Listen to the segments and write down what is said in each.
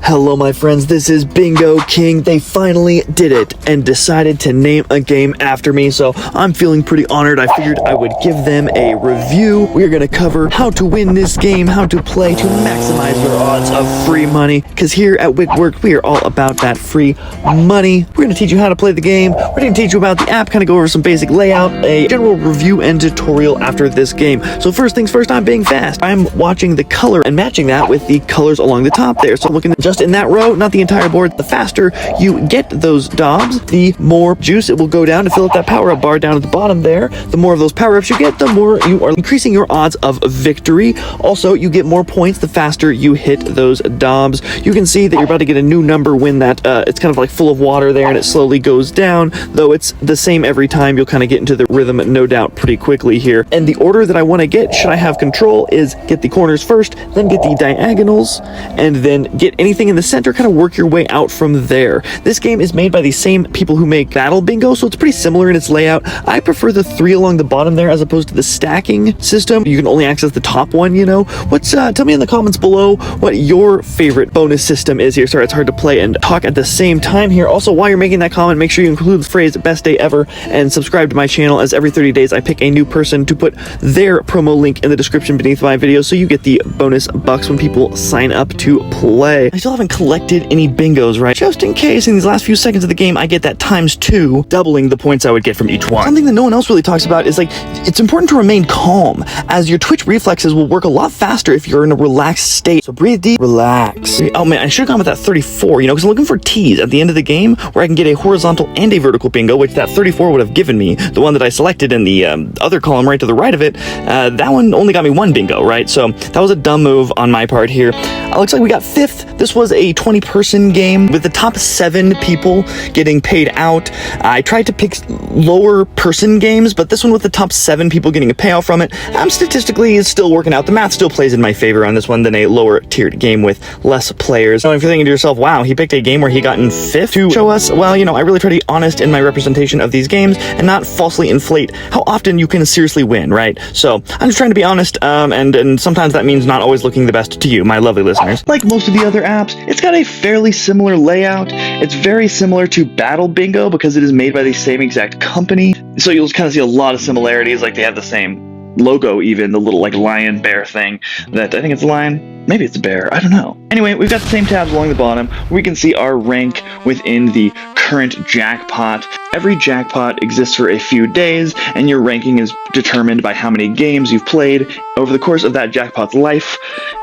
Hello my friends, this is Bingo King. They finally did it and decided to name a game after me, so I'm feeling pretty honored. I figured I would give them a review. We're gonna cover how to win this game, how to play to maximize your odds of free money, because here at WICWORK we are all about that free money. We're gonna teach you how to play the game, we're gonna teach you about the app, kind of go over some basic layout, a general review and tutorial after this game. So first things first, I'm being fast. I'm watching the color and matching that with the colors along the top there. So looking just in that row, not the entire board. The faster you get those dobs, the more juice it will go down to fill up that power-up bar down at the bottom there. The more of those power-ups you get, the more you are increasing your odds of victory. Also, you get more points the faster you hit those dobs. You can see that you're about to get a new number when that it's kind of like full of water there and it slowly goes down, though it's the same every time. You'll kind of get into the rhythm, no doubt, pretty quickly here. And the order that I want to get, should I have control, is get the corners first, then get the diagonals, and then get anything in the center, kind of work your way out from there. This game is made by the same people who make Battle Bingo, so it's pretty similar in its layout. I prefer the 3 along the bottom there as opposed to the stacking system. You can only access the top one, you know. Tell me in the comments below what your favorite bonus system is here. Sorry, it's hard to play and talk at the same time here. Also, while you're making that comment, make sure you include the phrase best day ever and subscribe to my channel, as every 30 days I pick a new person to put their promo link in the description beneath my video, so you get the bonus bucks when people sign up to play. I still haven't collected any bingos, right? Just in case in these last few seconds of the game I get that ×2, doubling the points I would get from each one. Something that no one else really talks about is, like, it's important to remain calm, as your twitch reflexes will work a lot faster if you're in a relaxed state. So breathe deep, relax. Oh man, I should have gone with that 34, you know, because I'm looking for T's at the end of the game where I can get a horizontal and a vertical bingo, which that 34 would have given me. The one that I selected in the other column right to the right of it, that one only got me 1 bingo, right? So that was a dumb move on my part here. Looks like we got 5th. This was a 20-person game with the top 7 people getting paid out. I tried to pick lower person games, but this one with the top 7 people getting a payout from it, statistically is still working out. The math still plays in my favor on this one than a lower tiered game with less players. So if you're thinking to yourself, wow, he picked a game where he got in 5th to show us, well, you know, I really try to be honest in my representation of these games and not falsely inflate how often you can seriously win, right? So I'm just trying to be honest, and sometimes that means not always looking the best to you, my lovely listeners. Like most of the other apps, it's got a fairly similar layout. It's very similar to Battle Bingo because it is made by the same exact company. So you'll kind of see a lot of similarities, like they have the same logo, even the little like lion bear thing that I think it's a lion, maybe it's a bear, I don't know. Anyway, we've got the same tabs along the bottom. We can see our rank within the current jackpot. Every jackpot exists for a few days, and your ranking is determined by how many games you've played over the course of that jackpot's life.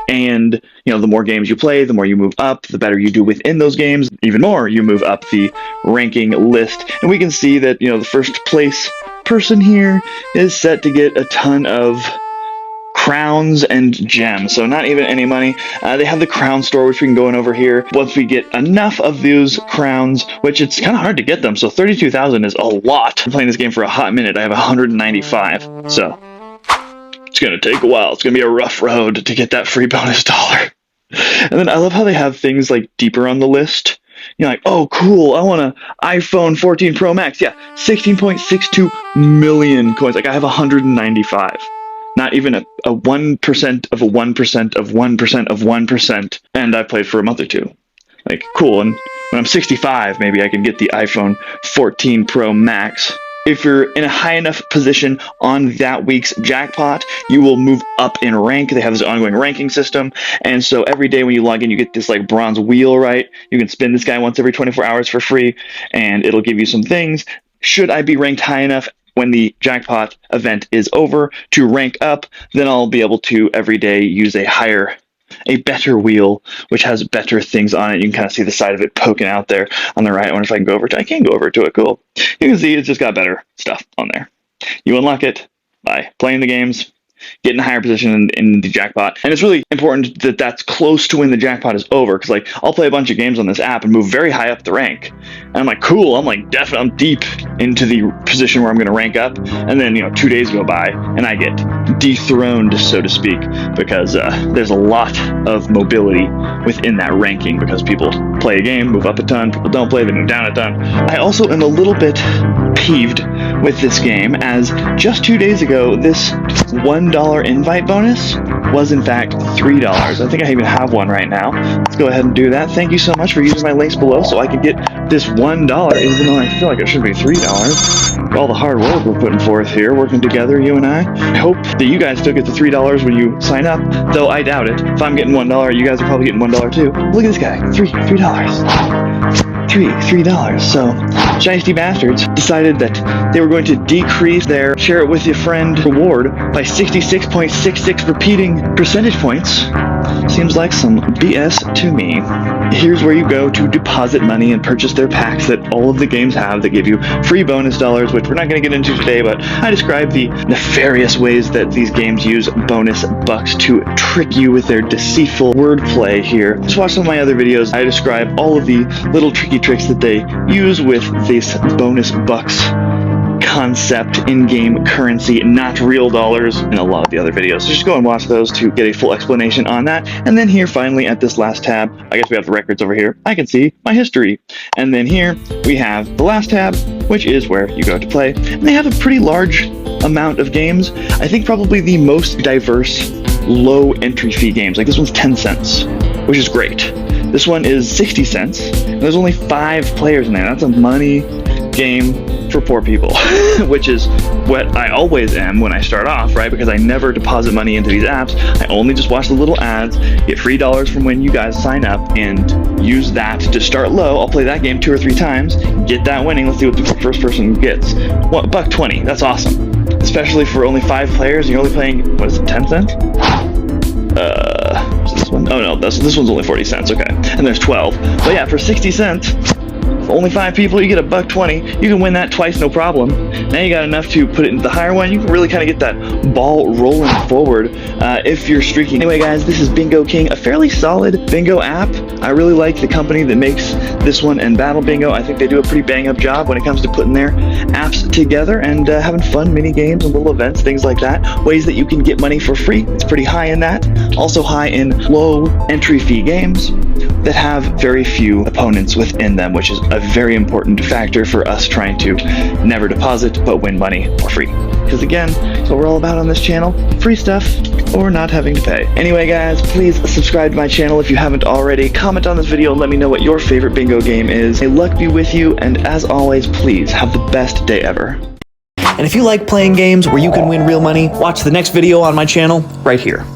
And, you know, the more games you play, the more you move up, the better you do within those games, even more you move up the ranking list. And we can see that, you know, the first place person here is set to get a ton of crowns and gems, so not even any money. They have the crown store, which we can go in over here. Once we get enough of those crowns, which it's kind of hard to get them, so 32,000 is a lot. I'm playing this game for a hot minute. I have 195, so it's gonna take a while. It's gonna be a rough road to get that free bonus dollar. And then I love how they have things like deeper on the list. You're like, oh, cool, I want an iPhone 14 Pro Max. Yeah, 16.62 million coins. Like, I have 195. Not even a 1% of a 1% of 1% of 1%. And I played for a month or two. Like, cool. And when I'm 65, maybe I can get the iPhone 14 Pro Max. If you're in a high enough position on that week's jackpot, you will move up in rank. They have this ongoing ranking system. And so every day when you log in, you get this like bronze wheel, right? You can spin this guy once every 24 hours for free, and it'll give you some things. Should I be ranked high enough when the jackpot event is over to rank up, then I'll be able to every day use a better wheel, which has better things on it. You can kind of see the side of it poking out there on the right. I wonder if I can go over to it. I can go over to it. Cool. You can see it's just got better stuff on there. You unlock it by playing the games, getting a higher position in the jackpot. And it's really important that that's close to when the jackpot is over, because like I'll play a bunch of games on this app and move very high up the rank. And I'm like, cool, I'm deep into the position where I'm going to rank up. And then, you know, 2 days go by and I get dethroned, so to speak, because there's a lot of mobility within that ranking because people play a game, move up a ton. People don't play, they move down a ton. I also am a little bit peeved with this game, as just 2 days ago, this $1 invite bonus was in fact $3. I think I even have one right now. Let's go ahead and do that. Thank you so much for using my links below so I can get this $1, even though I feel like it should be $3. All the hard work we're putting forth here, working together, you and I hope that you guys still get the $3 when you sign up, though I doubt it. If I'm getting $1, you guys are probably getting $1 too. Look at this guy, $3. $3. So, Shiesty bastards decided that they were going to decrease their share it with your friend reward by 66.66 repeating percentage points. Seems like some BS to me. Here's where you go to deposit money and purchase their packs that all of the games have that give you free bonus dollars, which we're not going to get into today, but I describe the nefarious ways that these games use bonus bucks to trick you with their deceitful wordplay here. Just watch some of my other videos. I describe all of the little tricky tricks that they use with this bonus bucks concept, in-game currency, not real dollars, in a lot of the other videos. So just go and watch those to get a full explanation on that. And then here, finally, at this last tab, I guess we have the records over here. I can see my history. And then here, we have the last tab, which is where you go to play. And they have a pretty large amount of games. I think probably the most diverse, low entry fee games. Like this one's 10 cents, which is great. This one is 60 cents. And there's only 5 players in there. That's a money game for poor people, which is what I always am when I start off, right? Because I never deposit money into these apps. I only just watch the little ads, get free dollars from when you guys sign up, and use that to start low. I'll play that game 2 or 3 times, get that winning. Let's see what the first person gets. What, $1.20? That's awesome. Especially for only 5 players, and you're only playing, what is it, 10 cents? Is this one? Oh no, this one's only 40 cents, okay. And there's 12. But yeah, for 60 cents, only 5 people, you get $1.20. You can win that twice, no problem. Now you got enough to put it into the higher one. You can really kind of get that ball rolling forward if you're streaking. Anyway, guys, this is Bingo King, a fairly solid bingo app. I really like the company that makes this one and Battle Bingo. I think they do a pretty bang-up job when it comes to putting their apps together and having fun mini games and little events, things like that. Ways that you can get money for free. It's pretty high in that. Also high in low entry fee games that have very few opponents within them, which is a very important factor for us trying to never deposit but win money for free. Because again, that's what we're all about on this channel, free stuff or not having to pay. Anyway guys, please subscribe to my channel if you haven't already. Comment on this video and let me know what your favorite bingo game is. May luck be with you, and as always, please have the best day ever. And if you like playing games where you can win real money, watch the next video on my channel right here.